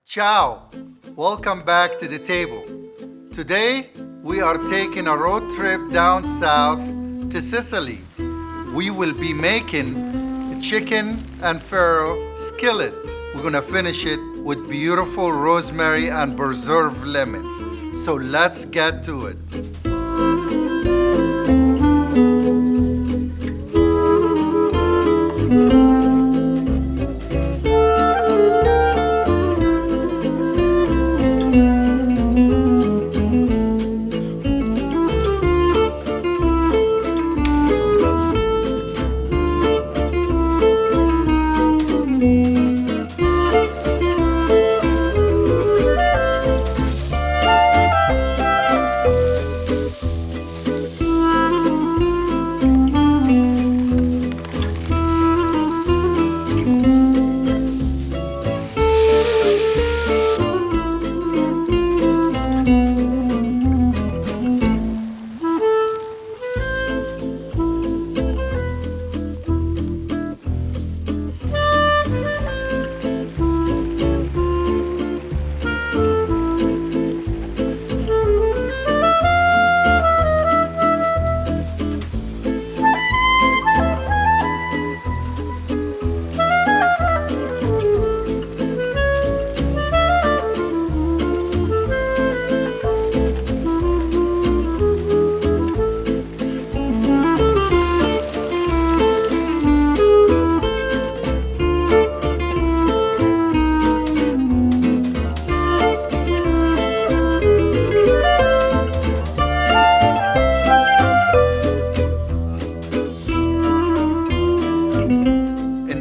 Ciao! Welcome back to the table. Today, we are taking a road trip down south to Sicily. We will be making a chicken and farro skillet. We're gonna finish it with beautiful rosemary and preserved lemons. So let's get to it.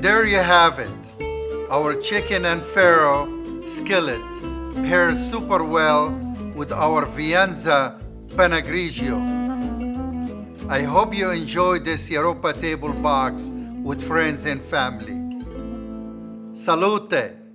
There you have it. Our chicken and farro skillet pairs super well with our Vianza Panagrigio. I hope you enjoyed this Europa table box with friends and family. Salute!